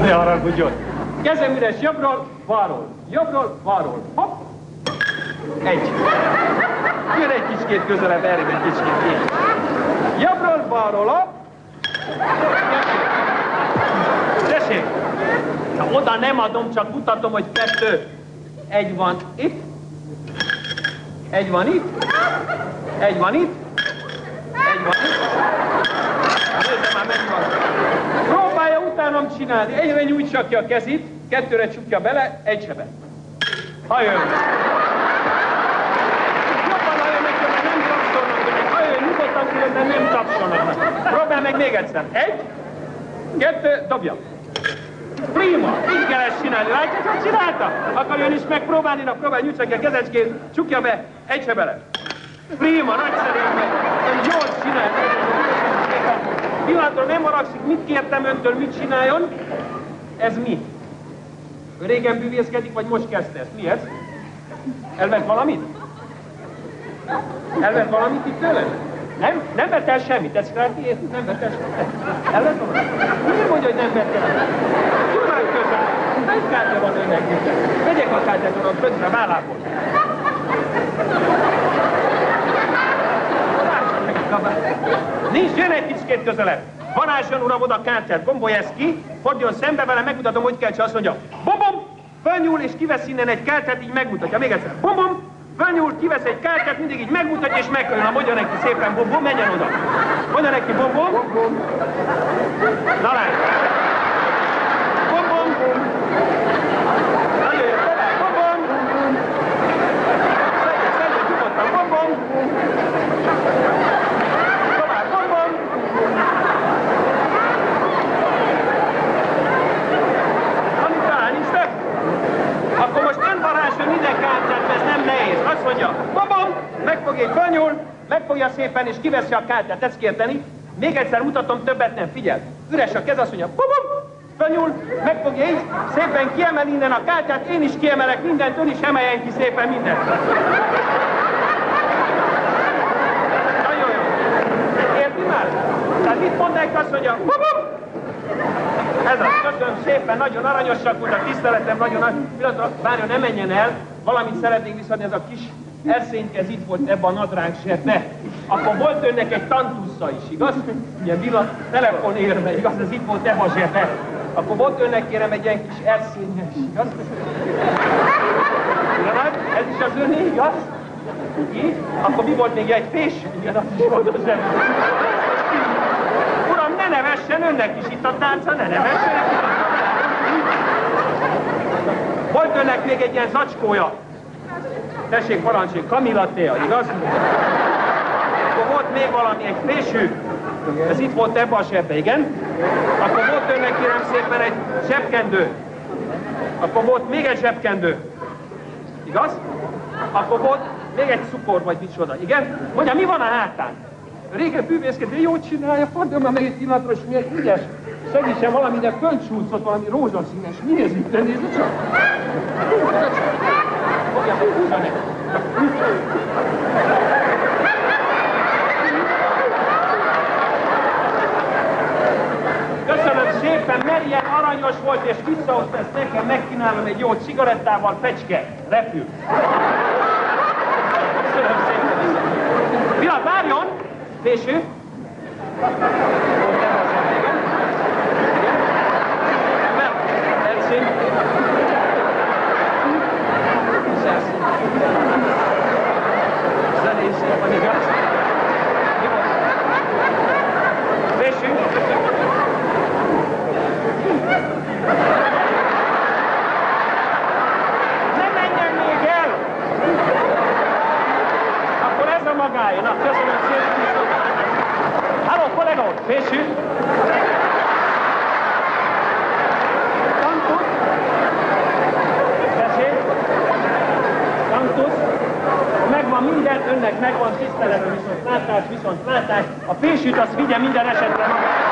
Ne haragudjon. Kezem üres jobbról, balról, hopp. Egy. Jön egy kicsikét közelebb, erre egy kicsikét így. Jobbról, balról, hopp. Tessék. Oda nem adom, csak mutatom, hogy 2. Egy van itt. Egy van itt. Egy van itt. Egy van itt. Nézze már, mennyi van. Próbálja utánam csinálni. Egyre nyújtsa ki a kezét, 2-re csukja bele, egy sebe. Hajön. Jobban hajön neki, mert nem tapsolnak meg. Hajön nyugodtan, különben nem tapsolnak meg. Próbálj meg még egyszer. 1, 2, dobja. Prima! Így kell ezt csinálni. Látja, hogy csinálta? Akkor ön is megpróbálni, próbálj, nyújtsa ki a kezecskét, csukja be, egy se bele. Prima, nagyszerűen meg. Ön jól csinál. Pillanatra nem haragszik, mit kértem öntől, mit csináljon? Ez mi? Régen bűvészkedik, vagy most kezdte ezt? Mi ez? Elvett valamit? Elvett valamit itt tőle? Nem vett el semmit, ez Kárti, nem vett el semmit. Elvett valamit? Miért mondja, hogy nem vett el? Tudnál közel. Egy kártya van önnek közel. Vegyek a kártyát onnan földre, vállából. Nincs, jön egy kicsikét közelebb. Varázson, uram, oda a kártyát, gombolj ezt ki, forduljon szembe vele, megmutatom, hogy kell, csak azt mondja. Bom-bom, fölnyúl és kivesz innen egy kártyát, így megmutatja. Még egyszer. Bom-bom, fölnyúl, kivesz egy kártyát, mindig így megmutatja és megkülön. Mondja neki szépen bom-bom, menjen oda. Mondja neki bom-bom. Na láss. Bom-bom. Na jöjjön, tovább, bom-bom. Szedjen, nyugodtan, bom-bom. Tovább, bom-bom. Amit ránéztek? Akkor most ön varázson ide kártyát, mert ez nem nehéz. Azt mondja, bom-bom, megfogja, így fölnyúl, megfogja szépen és kiveszi a kártyát. Ezt kérteni. Még egyszer mutatom, többet nem. Figyel. Üres a kez, azt mondja, bom-bom, fölnyúl, megfogja így, szépen kiemel innen a kártyát, én is kiemelek mindent, ön is emeljen ki szépen mindent. Nagyon jó. Érti már? Tehát mit mondják, azt mondja, bom-bom. Ez az, köszönöm szépen, nagyon aranyosak volt, a tiszteletem nagyon nagy. Pillanatra, várjon, ne menjen el, valamit szeretnék visszadni, ez a kis erszénykez itt volt ebben a nadrág zsebbe. Akkor volt önnek egy tantussza is, igaz? Ilyen telefonérme, igaz? Ez itt volt ebben a zsebbe. Akkor volt önnek, kérem, egy ilyen kis erszényes, igaz? Ez is az öné, igaz? Így? Akkor mi volt még egy fésű? Igen, az is volt a zsebben. Uram, ne nevessen, önnek is itt a tánca, ne nevessen. Volt önnek még egy ilyen zacskója. Tessék, parancsolj, Kamilla Tea, igaz? Akkor volt még valami, egy fésű. Ez itt volt ebbe a zsebbe, igen? Akkor volt önnek, kérem szépen, egy zsebkendő. Akkor volt még egy zsebkendő. Igaz? Akkor volt még egy cukor, vagy micsoda, igen? Mondja, mi van a hátán? Régen bűvészkedő, jót csinálja, forduljon már meg egy pillanatra, és milyen ügyes. Segítsen valami, de föncsúszott valami rózsaszínes. Mi ez itt? Nézd csak! Fogja meg, húzza neki! Köszönöm szépen, merjen, aranyos volt, és visszahozta ezt nekem, megkínálom egy jó cigarettával, fecske, repül. Köszönöm szépen. Pillanat, várjon! Fésű. Merci. Zenés szépen, igaz? Fésű. Ne menjen még el! Akkor ez a magája. Na, köszönöm szépen. Halló, kollega úr, fésű. Tantusz. Tessék. Tantusz. Megvan minden, önnek megvan tiszteletre, viszont látás. A fésűt azt vigye minden esetre maga.